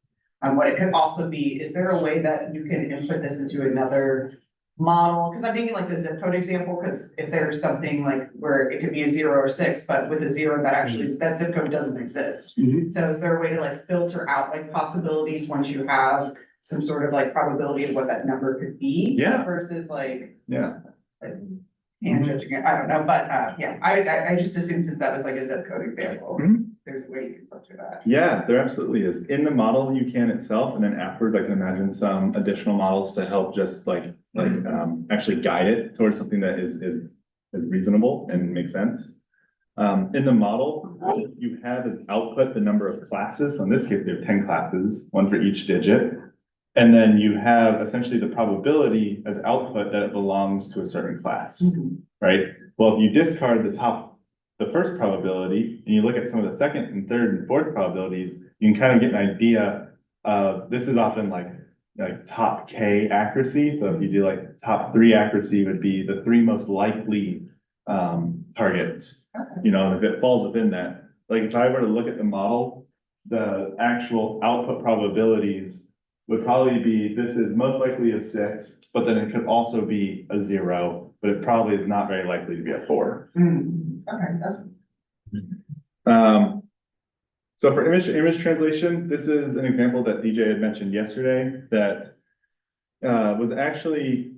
what it could also be, is there a way that you can input this into another model? Because I'm thinking like the zip code example, because if there's something like where it could be a 0 or 6, but with a 0 that actually that zip code doesn't exist. Mhm. So is there a way to like filter out like possibilities once you have some sort of like probability of what that number could be? Yeah. Versus like Yeah. and judging it, I don't know, but yeah, I just assumed since that was like a zip code example, Mhm. there's a way you can filter that. Yeah, there absolutely is. In the model, you can itself, and then afterwards, I can imagine some additional models to help just actually guide it towards something that is reasonable and makes sense. In the model, you have as output the number of classes. So in this case, we have 10 classes, one for each digit. And then you have essentially the probability as output that it belongs to a certain class, right? Well, if you discard the first probability, and you look at some of the second and third and fourth probabilities, you can kind of get an idea of, this is often like top K accuracy. So if you do like top 3 accuracy would be the 3 most likely targets, and if it falls within that, like if I were to look at the model, the actual output probabilities would probably be, this is most likely a 6, but then it could also be a 0, but it probably is not very likely to be a 4. Okay, that's. So for image translation, this is an example that DJ had mentioned yesterday that was actually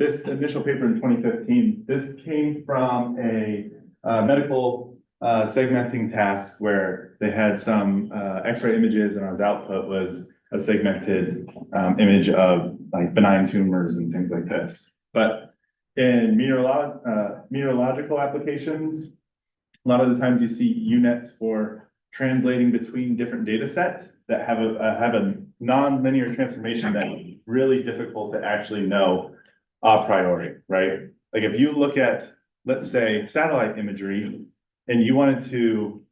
this initial paper in 2015. This came from a medical segmenting task where they had some X-ray images, and as output was a segmented image of like benign tumors and things like this. But in meteorological applications, a lot of the times you see units for translating between different data sets that have a non-linear transformation that's really difficult to actually know a priori, right? Like if you look at, let's say, satellite imagery, and you wanted to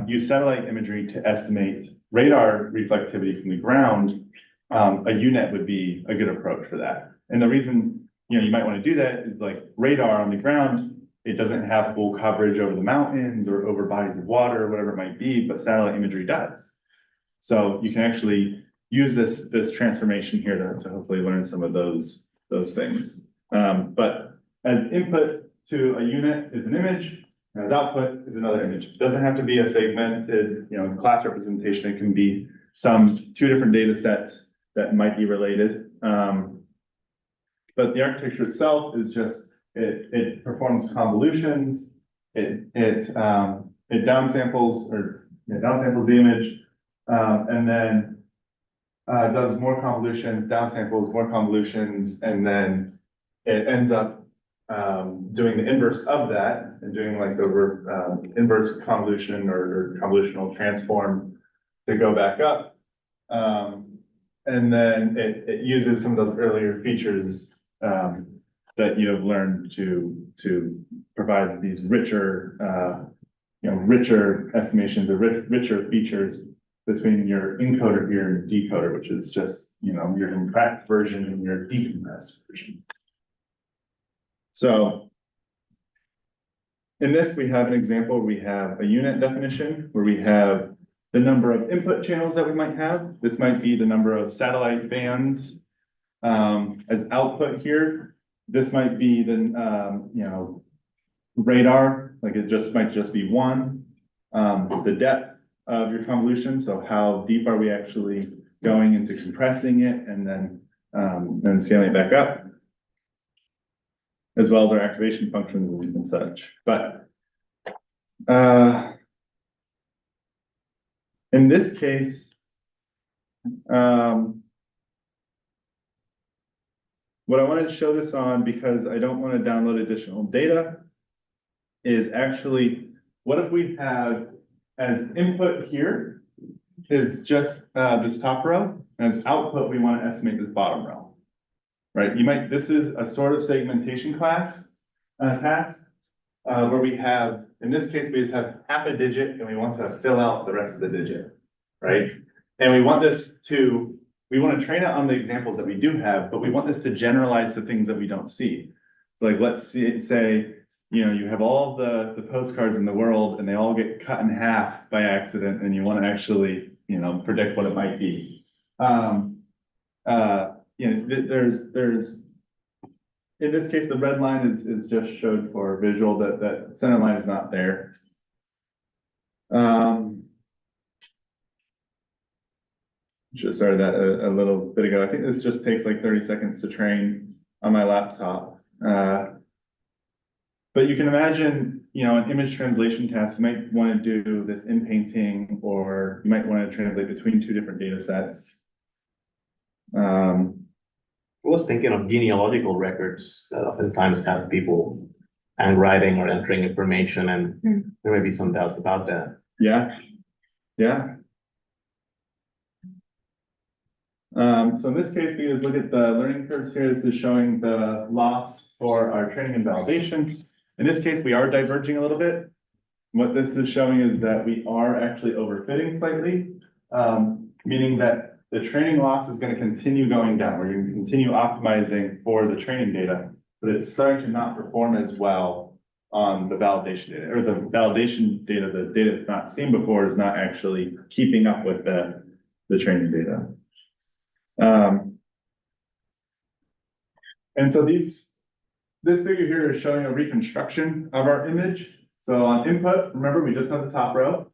use satellite imagery to estimate radar reflectivity from the ground, a unit would be a good approach for that. And the reason you might want to do that is like radar on the ground, it doesn't have full coverage over the mountains or over bodies of water or whatever it might be, but satellite imagery does. So you can actually use this transformation here to hopefully learn some of those things. But as input to a unit is an image, and as output is another image. It doesn't have to be a segmented, class representation. It can be two different data sets that might be related. But the architecture itself is just, it performs convolutions, it downsamples the image, and then does more convolutions, downsamples more convolutions, and then it ends up doing the inverse of that and doing like the inverse convolution or convolutional transform to go back up. And then it uses some of those earlier features that you have learned to provide these richer richer estimations or richer features between your encoder here and decoder, which is just, your compressed version and your decompressed version. So in this, we have an example, we have a unit definition where we have the number of input channels that we might have. This might be the number of satellite bands as output here. This might be the, radar, like it might just be one. The depth of your convolution, so how deep are we actually going into compressing it and then scaling it back up, as well as our activation functions and such. But in this case, what I wanted to show this on, because I don't want to download additional data, is actually, what if we have as input here is just this top row, and as output, we want to estimate this bottom row. Right, this is a sort of segmentation class task, where we have, in this case, we just have half a digit and we want to fill out the rest of the digit, right? And we want to train it on the examples that we do have, but we want this to generalize to things that we don't see. So like, let's say, you have all the postcards in the world and they all get cut in half by accident and you want to actually, predict what it might be. There's, in this case, the red line is just showed for visual, that center line is not there. Just started that a little bit ago. I think this just takes like 30 seconds to train on my laptop. But you can imagine, an image translation task, you might want to do this in painting, or you might want to translate between two different data sets. I was thinking of genealogical records that oftentimes have people handwriting or entering information, and there may be some doubts about that. Yeah. So in this case, we just look at the learning curves here. This is showing the loss for our training and validation. In this case, we are diverging a little bit. What this is showing is that we are actually overfitting slightly, meaning that the training loss is going to continue going down. We're going to continue optimizing for the training data, but it's starting to not perform as well on the validation data, or the validation data, the data that's not seen before is not actually keeping up with the training data. And so this figure here is showing a reconstruction of our image. So on input, remember, we just have the top row.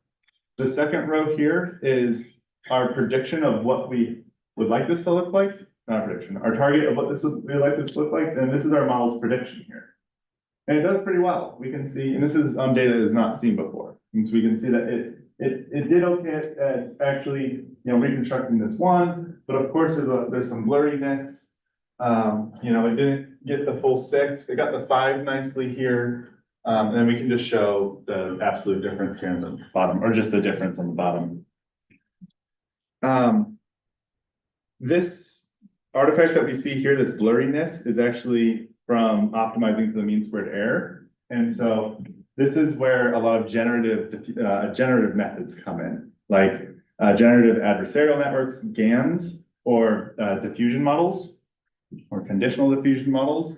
The second row here is our prediction of what we would like this to look like. Not prediction, our target of what we'd like this to look like. And this is our model's prediction here. And it does pretty well. We can see, and this is on data that is not seen before. And so we can see that it did okay at actually, reconstructing this one, but of course there's some blurriness. It didn't get the full 6. It got the 5 nicely here. And then we can just show the absolute difference here on the bottom, or just the difference on the bottom. This artifact that we see here, this blurriness, is actually from optimizing for the mean squared error. And so this is where a lot of generative methods come in, like generative adversarial networks, GANs, or diffusion models, or conditional diffusion models.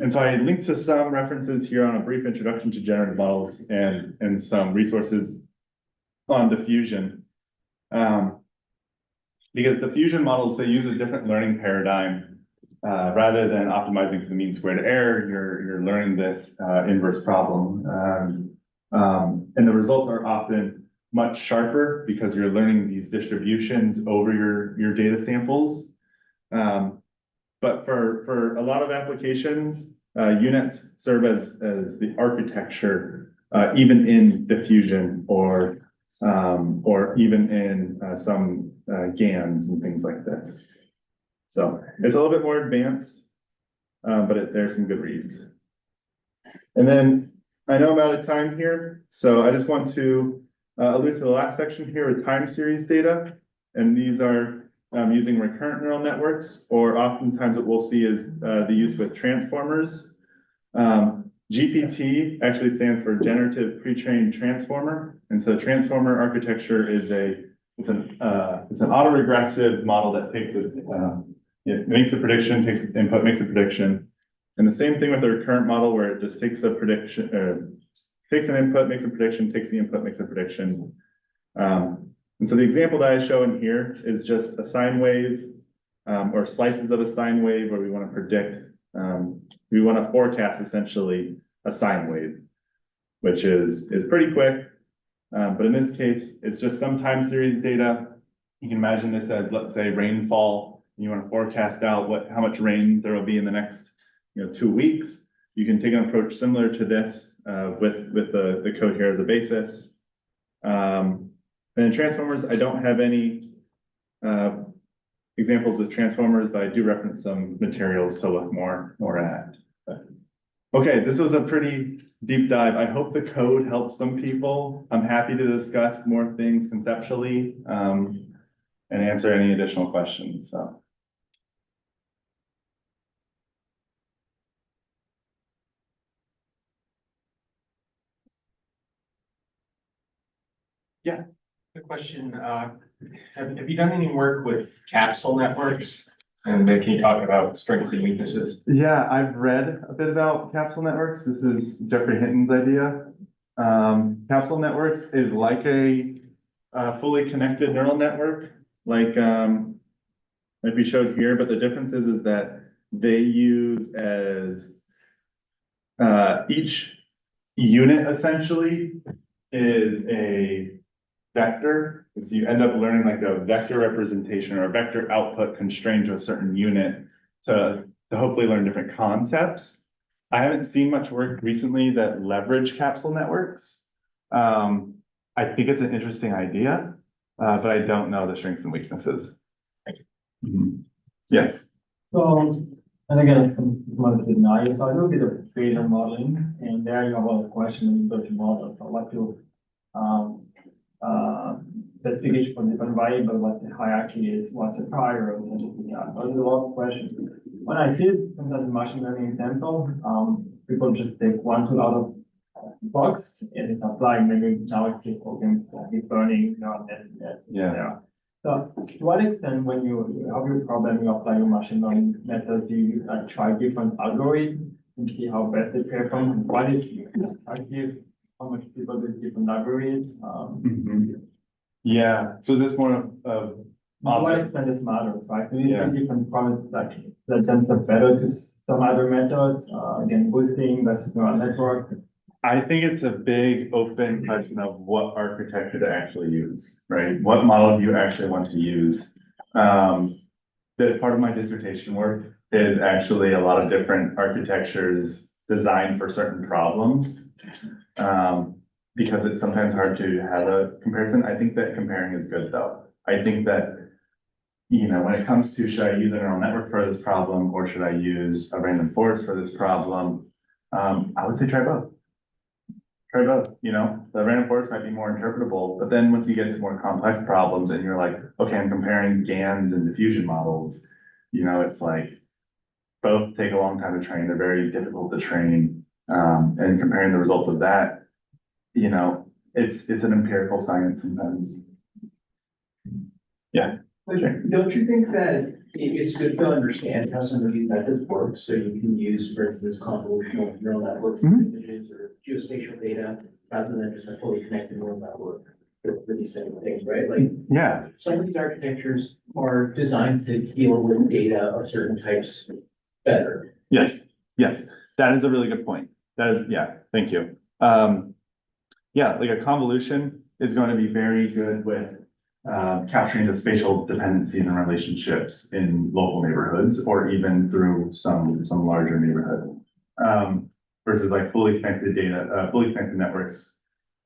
And so I linked to some references here on a brief introduction to generative models and some resources on diffusion. Because diffusion models, they use a different learning paradigm. Rather than optimizing for the mean squared error, you're learning this inverse problem. And the results are often much sharper because you're learning these distributions over your data samples. But for a lot of applications, units serve as the architecture, even in diffusion or even in some GANs and things like this. So it's a little bit more advanced, but there's some good reads. And then I know I'm out of time here, so I just want to allude to the last section here with time series data. And these are using recurrent neural networks, or oftentimes what we'll see is the use with transformers. GPT actually stands for Generative Pre-trained Transformer. And so transformer architecture is it's an autoregressive model that takes it makes a prediction, takes its input, makes a prediction. And the same thing with our current model where it just takes a prediction, takes an input, makes a prediction, takes the input, makes a prediction. And so the example that I show in here is just a sine wave, or slices of a sine wave where we want to predict, we want to forecast essentially a sine wave, which is pretty quick. But in this case, it's just some time series data. You can imagine this as, let's say, rainfall. You want to forecast out how much rain there will be in the next, 2 weeks. You can take an approach similar to this, with the code here as a basis. And in transformers, I don't have any, examples of transformers, but I do reference some materials to look more at. Okay, this was a pretty deep dive. I hope the code helps some people. I'm happy to discuss more things conceptually, and answer any additional questions, so. Yeah. Good question. Have you done any work with capsule networks? And then can you talk about strengths and weaknesses? Yeah, I've read a bit about capsule networks. This is Jeffrey Hinton's idea. Capsule networks is like a fully connected neural network, like we showed here, but the difference is that they use as each unit essentially is a vector. So you end up learning like a vector representation or a vector output constrained to a certain unit to hopefully learn different concepts. I haven't seen much work recently that leverage capsule networks. I think it's an interesting idea, but I don't know the strengths and weaknesses. Thank you. Mm-hmm. Yes. So, and again, it's commodity with NIA. So I do a bit of Bayesian modeling, and there you have a lot of questions when you build your model. So what to specification for different variable, what the hierarchy is, what's the priors, and yeah. So there's a lot of questions. When I see it, sometimes in machine learning example, people just take one tool out of the box and it's applying maybe now it's programs, deep learning, and that's there. So to what extent when you have your problem, you apply your machine learning method, do you try different algorithms and see how best they perform? What is active? How much people with different libraries? Yeah, so this more of to what extent this matters, right? Do you see different problems that themselves better to some other methods, again, boosting versus neural network? I think it's a big open question of what architecture to actually use, right? What model do you actually want to use? That's part of my dissertation work is actually a lot of different architectures designed for certain problems. Because it's sometimes hard to have a comparison. I think that comparing is good though. I think that, when it comes to should I use a neural network for this problem or should I use a random forest for this problem? I would say try both. Try both, the random forest might be more interpretable, but then once you get to more complex problems and you're like, okay, I'm comparing GANs and diffusion models, it's like both take a long time to train. They're very difficult to train. And comparing the results of that, it's an empirical science sometimes. Yeah. Don't you think that it's good to understand how some of these methods work, so you can use, for instance, convolutional neural networks, images or geospatial data, rather than just a fully connected neural network for these type of things, right? Like, some of these architectures are designed to deal with data of certain types better. Yes, that is a really good point. That is, thank you. Like a convolution is going to be very good with capturing the spatial dependencies and relationships in local neighborhoods or even through some larger neighborhood. Versus like fully connected networks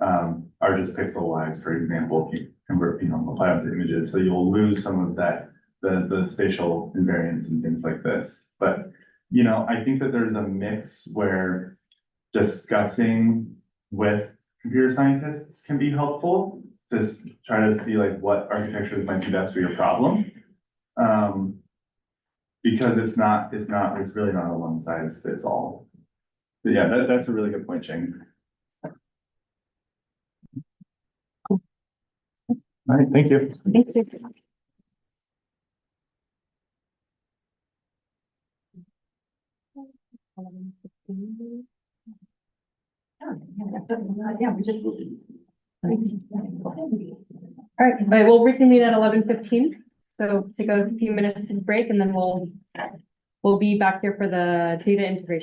are just pixel-wise, for example, if you convert, apply them to images. So you'll lose some of that, the spatial invariance and things like this. But, I think that there's a mix where discussing with computer scientists can be helpful to try to see like what architectures might be best for your problem. Because it's really not a one size fits all. Yeah, that's a really good point, Shane. All right, thank you. Thank you. Yeah, we just. All right, but we'll reconvene at 11:15. So take a few minutes to break and then we'll be back here for the data integration.